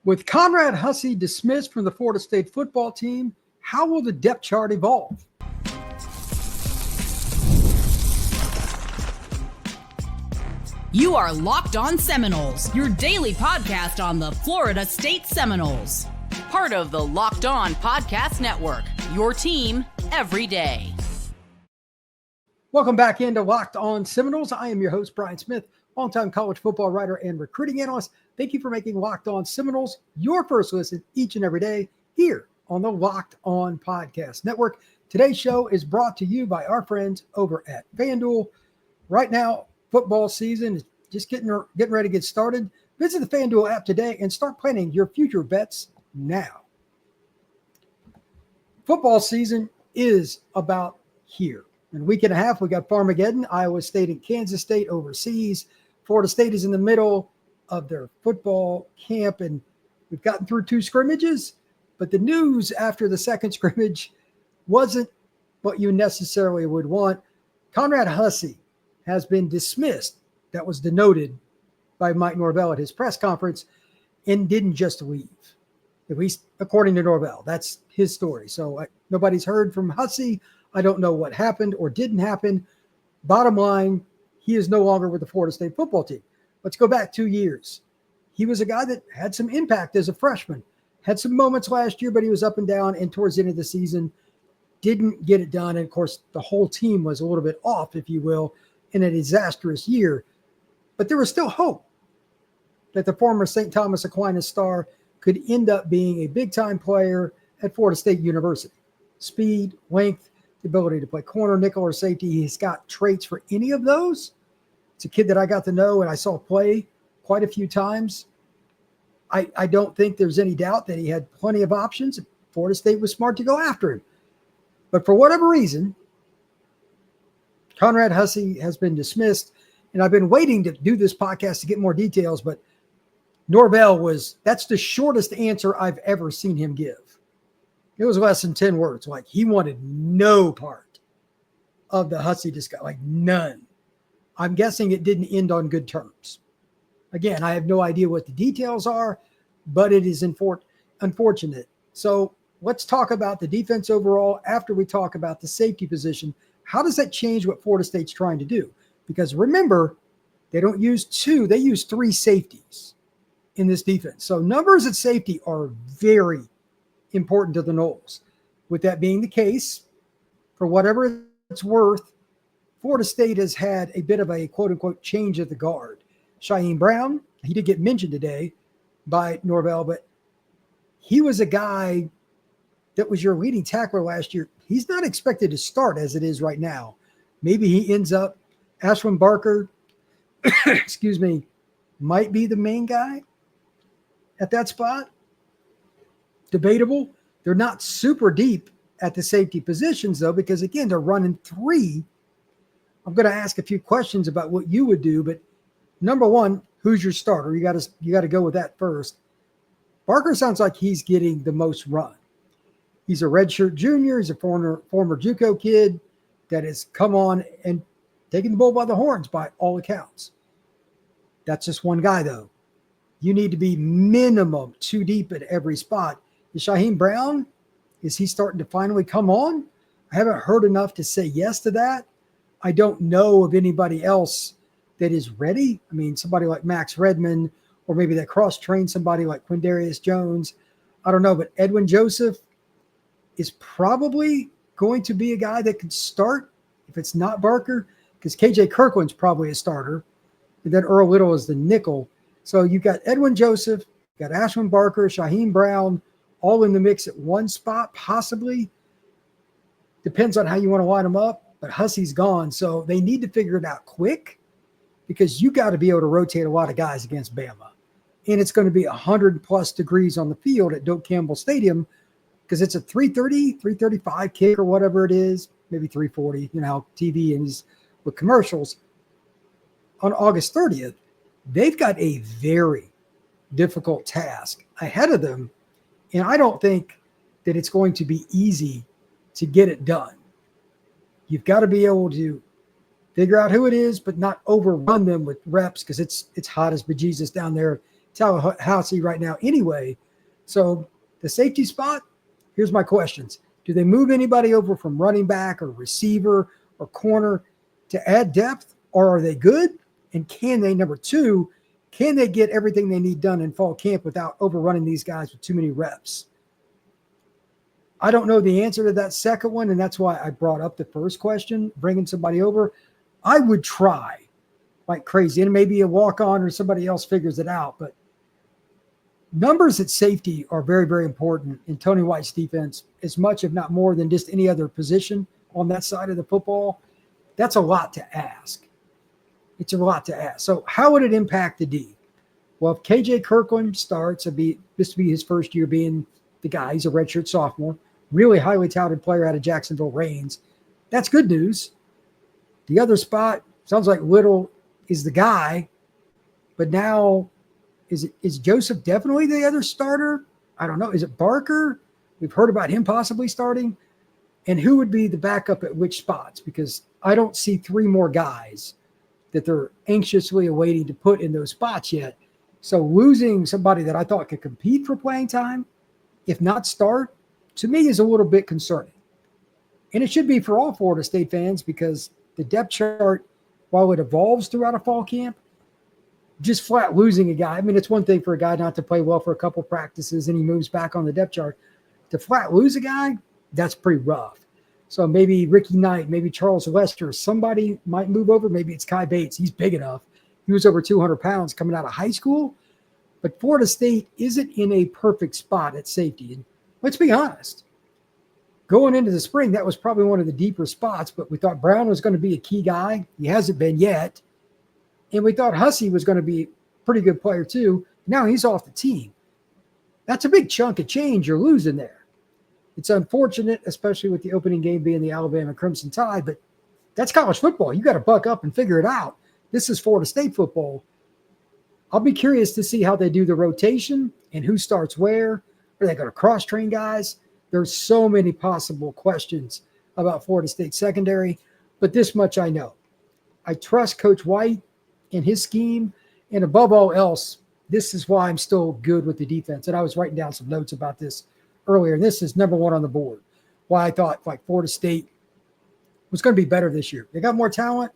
With Conrad Hussey dismissed from the Florida State football team, how will the depth chart evolve? You are Locked On Seminoles, your daily podcast on the Florida State Seminoles. Part of the Locked On Podcast Network, your team every day. Welcome back into Locked On Seminoles. I am your host, Brian Smith, longtime college football writer and recruiting analyst. Thank you for making Locked On Seminoles your first listen each and every day here on the Locked On Podcast Network. Today's show is brought to you by our friends over at FanDuel. Right now, football season is just getting ready to get started. Visit the FanDuel app today and start planning your future bets now. Football season is about here. In a week and a half, we got Farmageddon, Iowa State and Kansas State overseas. Florida State is in the middle of their football camp, and we've gotten through 2 scrimmages, but the news after the second scrimmage wasn't what you necessarily would want. Conrad Hussey has been dismissed. That was denoted by Mike Norvell at his press conference, and didn't just leave, at least according to Norvell. That's his story. So nobody's heard from Hussey. I don't know what happened or didn't happen. Bottom line, he is no longer with the Florida State football team. Let's go back 2 years. He was a guy that had some impact as a freshman, had some moments last year, but he was up and down, and towards the end of the season, didn't get it done. And of course, the whole team was a little bit off, if you will, in a disastrous year. But there was still hope that the former St. Thomas Aquinas star could end up being a big-time player at Florida State University. Speed, length, the ability to play corner, nickel, or safety. He's got traits for any of those. It's a kid that I got to know and I saw play quite a few times. I don't think there's any doubt that he had plenty of options. Florida State was smart to go after him. But for whatever reason, Conrad Hussey has been dismissed. And I've been waiting to do this podcast to get more details, but Norvell that's the shortest answer I've ever seen him give. It was less than 10 words. Like, he wanted no part of the Hussey discussion, like none. I'm guessing it didn't end on good terms. Again, I have no idea what the details are, but it is unfortunate. So let's talk about the defense overall after we talk about the safety position. How does that change what Florida State's trying to do? Because remember, they don't use 2, they use 3 safeties in this defense. So numbers at safety are very important to the Noles. With that being the case, for whatever it's worth, Florida State has had a bit of a quote-unquote change of the guard. Shyheim Brown, he did get mentioned today by Norvell, but he was a guy that was your leading tackler last year. He's not expected to start as it is right now. Maybe he ends up, Ashwin Barker, might be the main guy at that spot. Debatable. They're not super deep at the safety positions, though, because, again, they're running 3. I'm going to ask a few questions about what you would do, but number one, who's your starter? You got to go with that first. Barker sounds like he's getting the most run. He's a redshirt junior. He's a former JUCO kid that has come on and taken the bull by the horns by all accounts. That's just one guy, though. You need to be minimum 2 deep at every spot. Is Shyheim Brown, is he starting to finally come on? I haven't heard enough to say yes to that. I don't know of anybody else that is ready. I mean, somebody like Max Redmond, or maybe that cross-train somebody like Quindarius Jones. I don't know, but Edwin Joseph is probably going to be a guy that could start if it's not Barker, because KJ Kirkland's probably a starter, and then Earl Little is the nickel. So you've got Edwin Joseph, you've got Ashwin Barker, Shyheim Brown, all in the mix at one spot, possibly. Depends on how you want to line them up. But Hussey's gone, so they need to figure it out quick, because you got to be able to rotate a lot of guys against Bama. And it's going to be 100-plus degrees on the field at Doak Campbell Stadium, because it's a 3:30, 3:35 kick or whatever it is, maybe 3:40, TV is with commercials. On August 30th, they've got a very difficult task ahead of them, and I don't think that it's going to be easy to get it done. You've got to be able to figure out who it is, but not overrun them with reps, because it's hot as bejesus down there Tallahassee right now anyway. So the safety spot, here's my questions. Do they move anybody over from running back or receiver or corner to add depth, or are they good? And can they, number two, can they get everything they need done in fall camp without overrunning these guys with too many reps? I don't know the answer to that second one, and that's why I brought up the first question, bringing somebody over. I would try like crazy, and maybe a walk-on or somebody else figures it out, but numbers at safety are very, very important in Tony White's defense, as much, if not more, than just any other position on that side of the football. That's a lot to ask. It's a lot to ask. So how would it impact the D? Well, if KJ Kirkland starts, this will be his first year being the guy. He's a redshirt sophomore, really highly touted player out of Jacksonville Reigns. That's good news. The other spot, sounds like Little is the guy, but now is Joseph definitely the other starter? I don't know. Is it Barker? We've heard about him possibly starting. And who would be the backup at which spots? Because I don't see three more guys that they're anxiously awaiting to put in those spots yet. So losing somebody that I thought could compete for playing time, if not start, to me is a little bit concerning. And it should be for all Florida State fans, because the depth chart, while it evolves throughout a fall camp, just flat losing a guy. I mean, it's one thing for a guy not to play well for a couple practices and he moves back on the depth chart. To flat lose a guy, that's pretty rough. So maybe Ricky Knight, maybe Charles Lester, somebody might move over. Maybe it's Kai Bates. He's big enough. He was over 200 pounds coming out of high school. But Florida State isn't in a perfect spot at safety. And let's be honest. Going into the spring, that was probably one of the deeper spots, but we thought Brown was going to be a key guy. He hasn't been yet. And we thought Hussey was going to be a pretty good player too. Now he's off the team. That's a big chunk of change you're losing there. It's unfortunate, especially with the opening game being the Alabama Crimson Tide, but that's college football. You got to buck up and figure it out. This is Florida State football. I'll be curious to see how they do the rotation and who starts where. Are they going to cross-train guys? There's so many possible questions about Florida State secondary, but this much I know. I trust Coach White and his scheme, and above all else, this is why I'm still good with the defense. And I was writing down some notes about this earlier, and this is number one on the board, why I thought like Florida State was going to be better this year. They got more talent,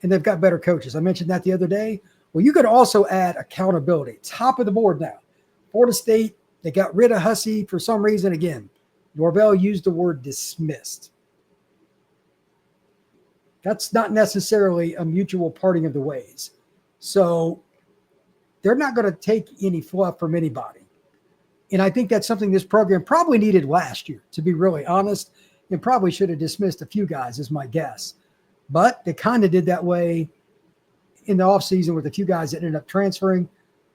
and they've got better coaches. I mentioned that the other day. Well, you could also add accountability. Top of the board now. Florida State, they got rid of Hussey for some reason. Again, Norvell used the word dismissed. That's not necessarily a mutual parting of the ways. So they're not going to take any fluff from anybody. And I think that's something this program probably needed last year, to be really honest, and probably should have dismissed a few guys is my guess. But they kind of did that way in the offseason with a few guys that ended up transferring.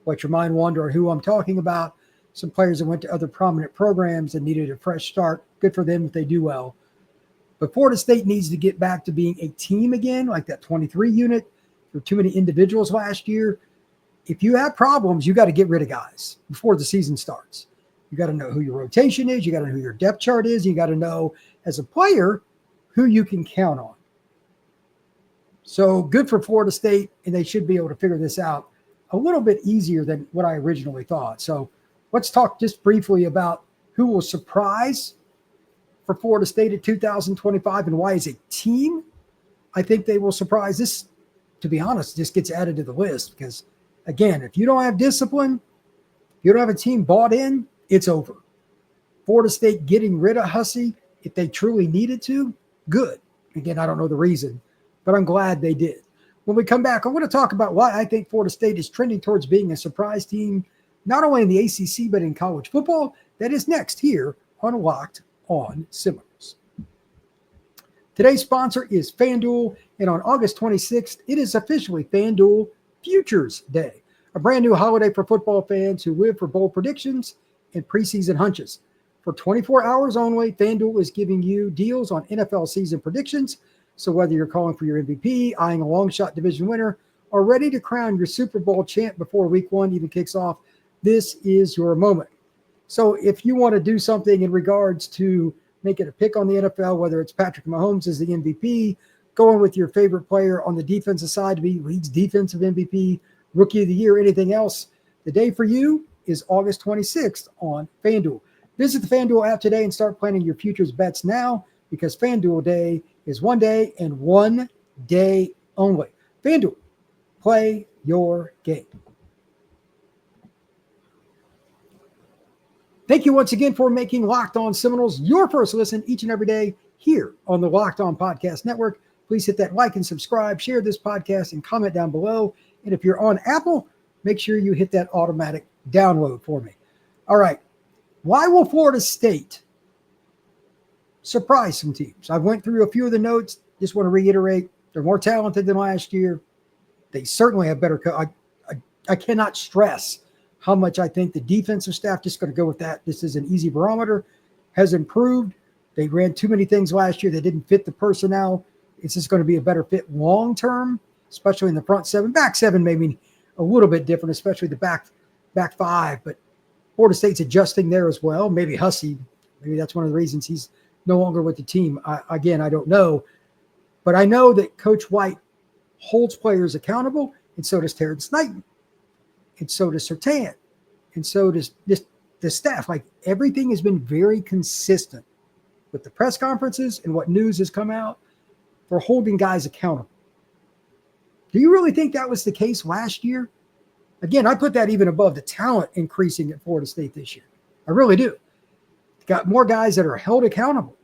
Let your mind wander who I'm talking about. Some players that went to other prominent programs and needed a fresh start. Good for them if they do well. But Florida State needs to get back to being a team again, like that 23 unit. There were too many individuals last year. If you have problems, you got to get rid of guys before the season starts. You got to know who your rotation is. You got to know who your depth chart is. You got to know, as a player, who you can count on. So good for Florida State, and they should be able to figure this out a little bit easier than what I originally thought. So let's talk just briefly about who will surprise for Florida State at 2025 and why, as a team, I think they will surprise. This, to be honest, just gets added to the list because, again, if you don't have discipline, if you don't have a team bought in, it's over. Florida State getting rid of Hussey, if they truly needed to, good. Again, I don't know the reason, but I'm glad they did. When we come back, I'm going to talk about why I think Florida State is trending towards being a surprise team, not only in the ACC, but in college football. That is next here on Locked on Seminoles. Today's sponsor is FanDuel, and on August 26th, it is officially FanDuel Futures Day, a brand new holiday for football fans who live for bold predictions and preseason hunches. For 24 hours only, FanDuel is giving you deals on NFL season predictions. So whether you're calling for your MVP, eyeing a long shot division winner, or ready to crown your Super Bowl champ before week one even kicks off, this is your moment. So if you want to do something in regards to making a pick on the NFL, whether it's Patrick Mahomes as the MVP, going with your favorite player on the defensive side to be league's defensive MVP, rookie of the year, anything else, The day for you is August 26th on FanDuel. Visit the FanDuel app today and start planning your futures bets now, because FanDuel Day is one day and one day only. FanDuel, play your game. Thank you once again for making Locked On Seminoles your first listen each and every day here on the Locked On Podcast Network. Please hit that like and subscribe, share this podcast, and comment down below. And if you're on Apple, make sure you hit that automatic download for me. All right. Why will Florida State surprise some teams? I've went through a few of the notes. Just want to reiterate, they're more talented than last year. They certainly have better I cannot stress how much I think the defensive staff, just going to go with that, this is an easy barometer, has improved. They ran too many things last year that didn't fit the personnel. It's just going to be a better fit long term, especially in the front seven. Back seven maybe a little bit different, especially the back five. But Florida State's adjusting there as well. Maybe Hussey, maybe that's one of the reasons he's no longer with the team. I don't know. But I know that Coach White holds players accountable, and so does Terrence Knighton, and so does Sertan, and so does the staff. Like, everything has been very consistent with the press conferences and what news has come out for holding guys accountable. Do you really think that was the case last year? Again, I put that even above the talent increasing at Florida State this year. I really do. Got more guys that are held accountable.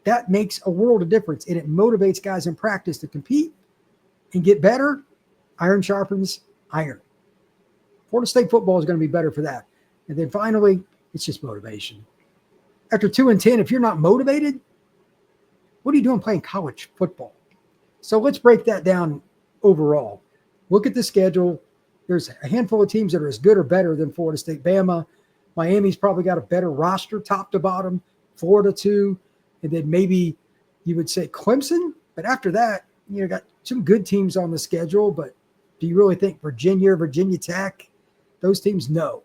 That makes a world of difference, and it motivates guys in practice to compete and get better. Iron sharpens iron. Florida State football is going to be better for that. And then finally, it's just motivation. After 2-10, if you're not motivated, what are you doing playing college football? So let's break that down overall. Look at the schedule. There's a handful of teams that are as good or better than Florida State. Bama, Miami's probably got a better roster top to bottom. Florida too. And then maybe you would say Clemson. But after that, got some good teams on the schedule. But do you really think Virginia, Virginia Tech, those teams? No.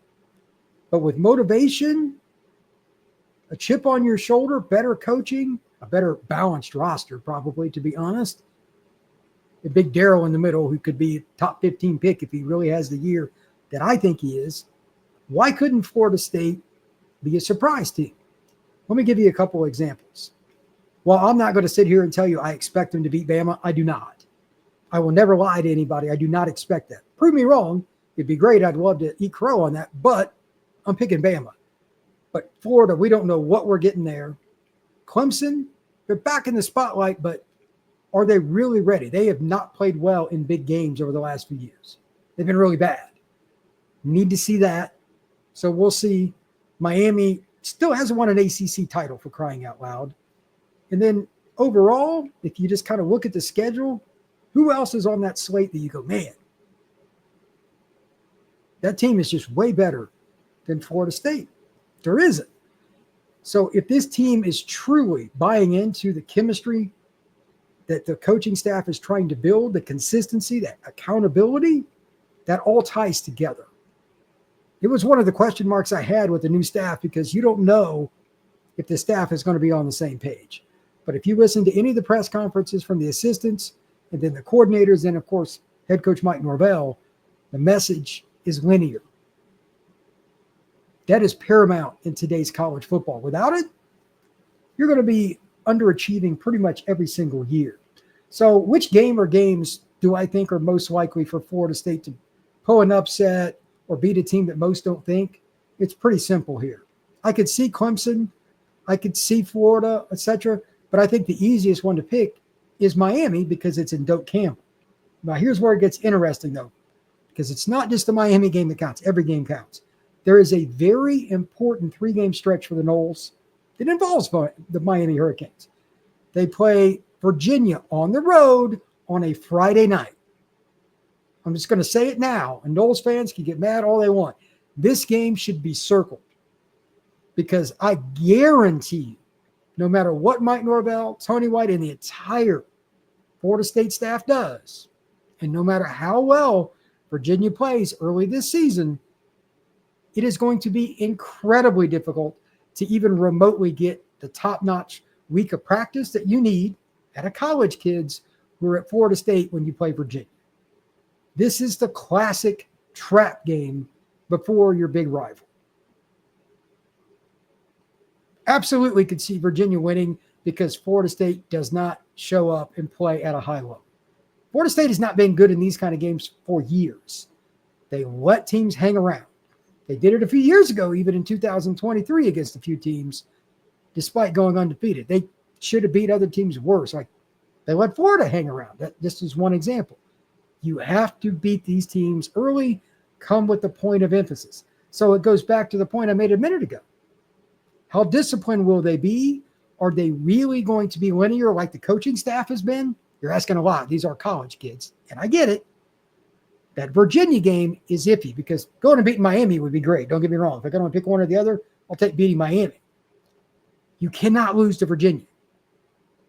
But with motivation, a chip on your shoulder, better coaching, a better balanced roster, probably, to be honest. A big Darryl in the middle who could be a top 15 pick if he really has the year that I think he is. Why couldn't Florida State be a surprise team? Let me give you a couple of examples. While I'm not going to sit here and tell you I expect them to beat Bama, I do not. I will never lie to anybody. I do not expect that. Prove me wrong. It'd be great. I'd love to eat crow on that, but I'm picking Bama. But Florida, we don't know what we're getting there. Clemson, they're back in the spotlight, but are they really ready? They have not played well in big games over the last few years. They've been really bad. Need to see that. So we'll see. Miami still hasn't won an ACC title, for crying out loud. And then overall, if you just kind of look at the schedule, who else is on that slate that you go, man, that team is just way better than Florida State? There isn't. So if this team is truly buying into the chemistry that the coaching staff is trying to build, the consistency, that accountability, that all ties together. It was one of the question marks I had with the new staff, because you don't know if the staff is going to be on the same page. But if you listen to any of the press conferences from the assistants and then the coordinators, and of course, head coach Mike Norvell, the message is linear. That is paramount in today's college football. Without it, you're going to be underachieving pretty much every single year. So which game or games do I think are most likely for Florida State to pull an upset or beat a team that most don't think? It's pretty simple here. I could see Clemson, I could see Florida, etc. But I think the easiest one to pick is Miami, because it's in Doak Campbell. Now, here's where it gets interesting, though, because it's not just the Miami game that counts. Every game counts. There is a very important 3-game stretch for the Noles. It involves the Miami Hurricanes. They play Virginia on the road on a Friday night. I'm just going to say it now, and Noles fans can get mad all they want. This game should be circled, because I guarantee you, no matter what Mike Norvell, Tony White, and the entire Florida State staff does, and no matter how well Virginia plays early this season, it is going to be incredibly difficult to even remotely get the top-notch week of practice that you need at a college kids who are at Florida State when you play Virginia. This is the classic trap game before your big rival. Absolutely could see Virginia winning because Florida State does not show up and play at a high level. Florida State has not been good in these kind of games for years. They let teams hang around. They did it a few years ago, even in 2023 against a few teams, despite going undefeated. They should have beat other teams worse. Like they let Florida hang around. This is one example. You have to beat these teams early, come with the point of emphasis. So it goes back to the point I made a minute ago. How disciplined will they be? Are they really going to be linear like the coaching staff has been? You're asking a lot. These are college kids, and I get it. That Virginia game is iffy because going and beating Miami would be great. Don't get me wrong. If I got to pick one or the other, I'll take beating Miami. You cannot lose to Virginia.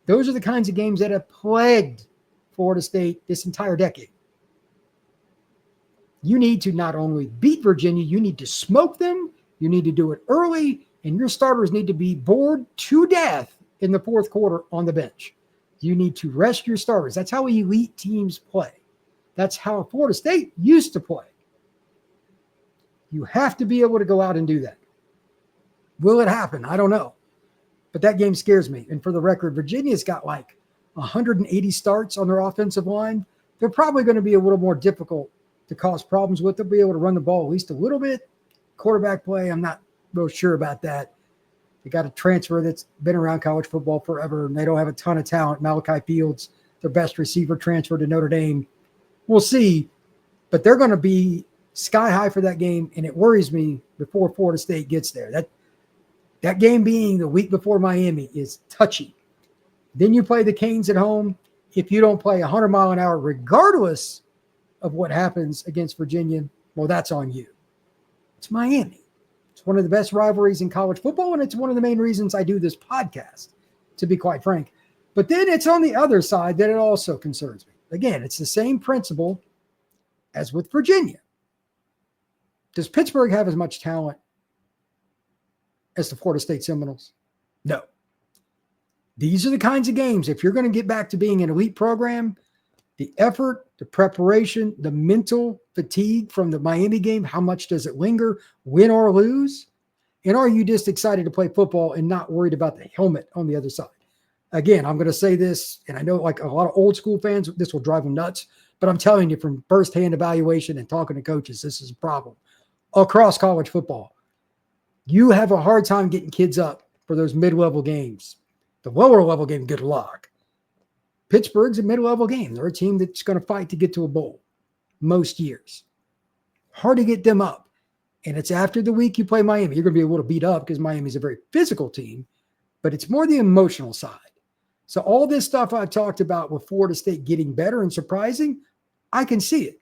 Those are the kinds of games that have plagued Florida State this entire decade. You need to not only beat Virginia, you need to smoke them. You need to do it early, and your starters need to be bored to death in the fourth quarter on the bench. You need to rest your starters. That's how elite teams play. That's how Florida State used to play. You have to be able to go out and do that. Will it happen? I don't know. But that game scares me. And for the record, Virginia's got like 180 starts on their offensive line. They're probably going to be a little more difficult to cause problems with. They'll be able to run the ball at least a little bit. Quarterback play, I'm not real sure about that. They got a transfer that's been around college football forever, and they don't have a ton of talent. Malachi Fields, their best receiver, transferred to Notre Dame. We'll see, but they're going to be sky high for that game, and it worries me before Florida State gets there. That game being the week before Miami is touchy. Then you play the Canes at home. If you don't play 100 mile an hour, regardless of what happens against Virginia, well, that's on you. It's Miami. It's one of the best rivalries in college football, and it's one of the main reasons I do this podcast, to be quite frank. But then it's on the other side that it also concerns me. Again, it's the same principle as with Virginia. Does Pittsburgh have as much talent as the Florida State Seminoles? No. These are the kinds of games, if you're going to get back to being an elite program, the effort, the preparation, the mental fatigue from the Miami game, how much does it linger, win or lose? And are you just excited to play football and not worried about the helmet on the other side? Again, I'm going to say this, and I know like a lot of old school fans, this will drive them nuts, but I'm telling you from firsthand evaluation and talking to coaches, this is a problem. Across college football, you have a hard time getting kids up for those mid-level games. The lower level game, good luck. Pittsburgh's a mid-level game. They're a team that's going to fight to get to a bowl most years. Hard to get them up. And it's after the week you play Miami. You're going to be a little beat up because Miami's a very physical team, but it's more the emotional side. So all this stuff I talked about with Florida State getting better and surprising, I can see it.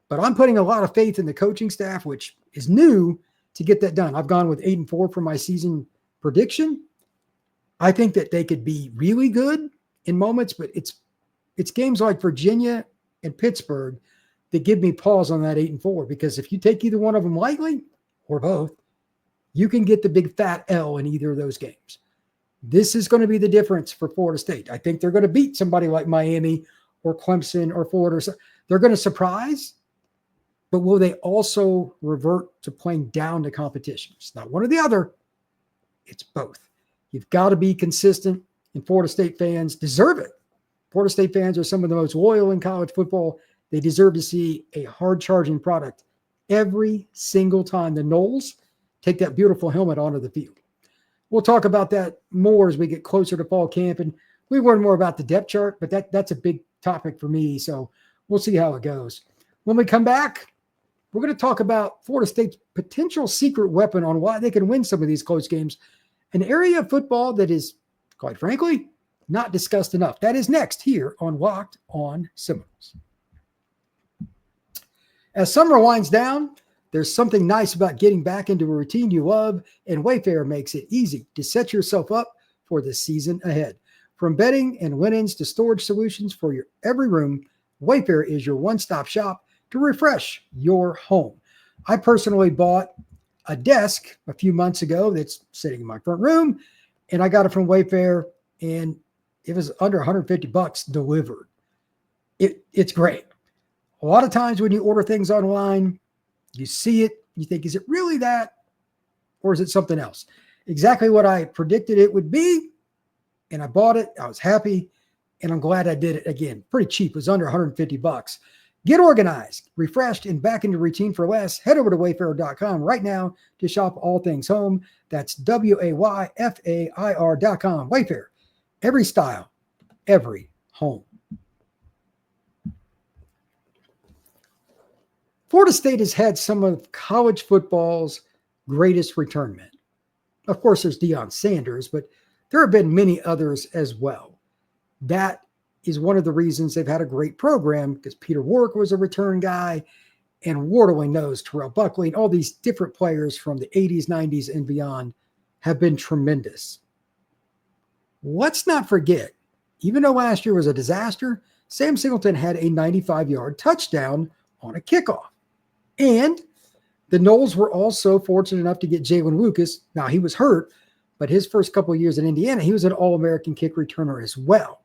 But I'm putting a lot of faith in the coaching staff, which is new, to get that done. I've gone with 8-4 for my season prediction. I think that they could be really good in moments, but it's games like Virginia and Pittsburgh that give me pause on that 8-4, because if you take either one of them lightly or both, you can get the big fat L in either of those games. This is going to be the difference for Florida State. I think they're going to beat somebody like Miami or Clemson or Florida. They're going to surprise, but will they also revert to playing down to competition? It's not one or the other. It's both. You've got to be consistent, and Florida State fans deserve it. Florida State fans are some of the most loyal in college football. They deserve to see a hard-charging product every single time the Noles take that beautiful helmet onto the field. We'll talk about that more as we get closer to fall camp, and we learn more about the depth chart, but that's a big topic for me, so we'll see how it goes. When we come back, we're going to talk about Florida State's potential secret weapon on why they can win some of these close games, an area of football that is, quite frankly, not discussed enough. That is next here on Locked on Seminoles. As summer winds down, there's something nice about getting back into a routine you love, and Wayfair makes it easy to set yourself up for the season ahead. From bedding and linens to storage solutions for your every room, Wayfair is your one-stop shop to refresh your home. I personally bought a desk a few months ago that's sitting in my front room, and I got it from Wayfair, and it was under $150 delivered. It's great. A lot of times when you order things online, You see it, you think, is it really that? Or is it something else? Exactly what I predicted it would be. And I bought it. I was happy. And I'm glad I did it again. Pretty cheap. It was under $150. Get organized, refreshed, and back into routine for less. Head over to wayfair.com right now to shop all things home. That's WAYFAIR.com. Wayfair. Every style, every home. Florida State has had some of college football's greatest return men. Of course, there's Deion Sanders, but there have been many others as well. That is one of the reasons they've had a great program, because Peter Warrick was a return guy, and Wardley knows Terrell Buckley, and all these different players from the 80s, 90s, and beyond have been tremendous. Let's not forget, even though last year was a disaster, Sam Singleton had a 95-yard touchdown on a kickoff. And the Noles were also fortunate enough to get Jalen Lucas. Now, he was hurt, but his first couple of years in Indiana, he was an All-American kick returner as well.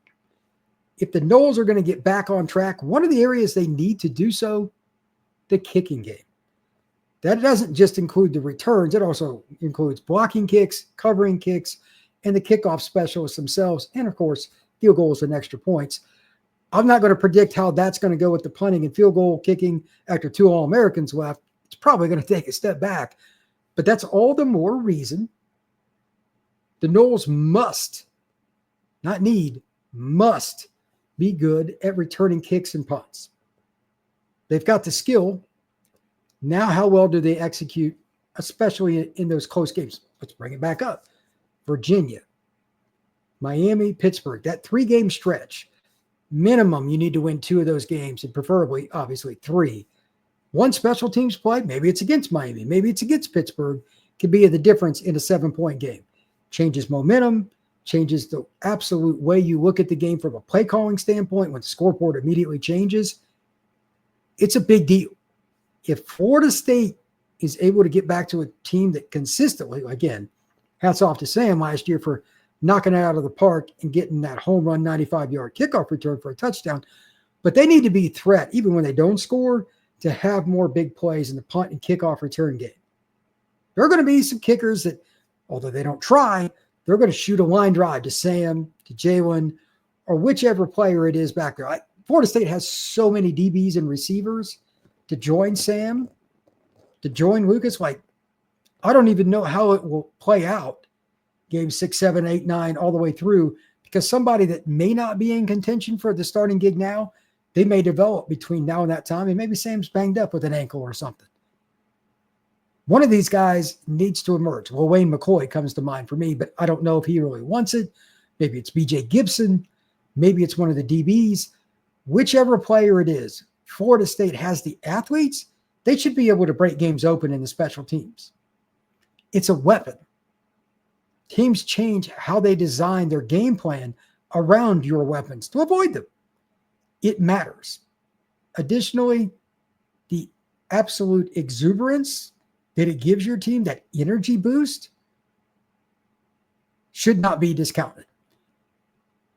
If the Noles are going to get back on track, one of the areas they need to do so, the kicking game. That doesn't just include the returns. It also includes blocking kicks, covering kicks, and the kickoff specialists themselves, and, of course, field goals and extra points. I'm not going to predict how that's going to go with the punting and field goal kicking after 2 All-Americans left. It's probably going to take a step back. But that's all the more reason the Noles must, not need, must be good at returning kicks and punts. They've got the skill. Now, how well do they execute, especially in those close games? Let's bring it back up. Virginia, Miami, Pittsburgh, that 3-game stretch. Minimum, you need to win 2 of those games, and preferably, obviously, 3. One special teams play, maybe it's against Miami, maybe it's against Pittsburgh, could be the difference in a 7-point game. Changes momentum, changes the absolute way you look at the game from a play calling standpoint when the scoreboard immediately changes. It's a big deal. If Florida State is able to get back to a team that consistently, again, hats off to Sam last year for knocking it out of the park and getting that home run 95-yard kickoff return for a touchdown. But they need to be a threat, even when they don't score, to have more big plays in the punt and kickoff return game. There are going to be some kickers that, although they don't try, they're going to shoot a line drive to Sam, to Jalen, or whichever player it is back there. Florida State has so many DBs and receivers to join Sam, to join Lucas. I don't even know how it will play out, game 6, 7, 8, 9, all the way through, because somebody that may not be in contention for the starting gig now, they may develop between now and that time, and maybe Sam's banged up with an ankle or something. One of these guys needs to emerge. Well, Wayne McCoy comes to mind for me, but I don't know if he really wants it. Maybe it's BJ Gibson. Maybe it's one of the DBs. Whichever player it is, Florida State has the athletes. They should be able to break games open in the special teams. It's a weapon. Teams change how they design their game plan around your weapons to avoid them. It matters. Additionally, the absolute exuberance that it gives your team, that energy boost, should not be discounted.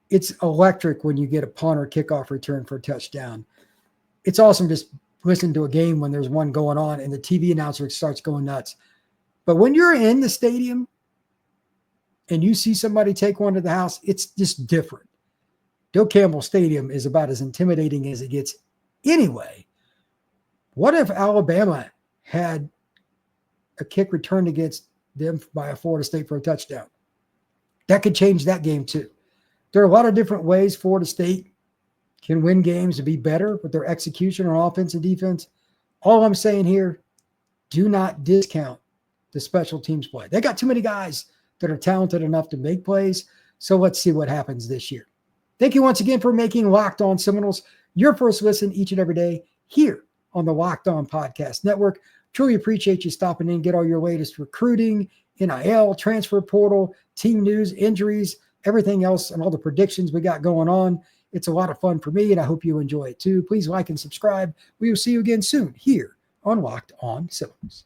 It's electric when you get a punt or kickoff return for a touchdown. It's awesome just listening to a game when there's one going on and the TV announcer starts going nuts. But when you're in the stadium and you see somebody take one to the house, it's just different. Bill Campbell Stadium is about as intimidating as it gets anyway. What if Alabama had a kick returned against them by a Florida State for a touchdown? That could change that game too. There are a lot of different ways Florida State can win games to be better with their execution on offense and defense. All I'm saying here, do not discount the special teams play. They got too many guys that are talented enough to make plays. So let's see what happens this year. Thank you once again for making Locked On Seminoles your first listen each and every day here on the Locked On Podcast Network. Truly appreciate you stopping in, get all your latest recruiting, NIL, transfer portal, team news, injuries, everything else, and all the predictions we got going on. It's a lot of fun for me, and I hope you enjoy it too. Please like and subscribe. We will see you again soon here on Locked On Seminoles.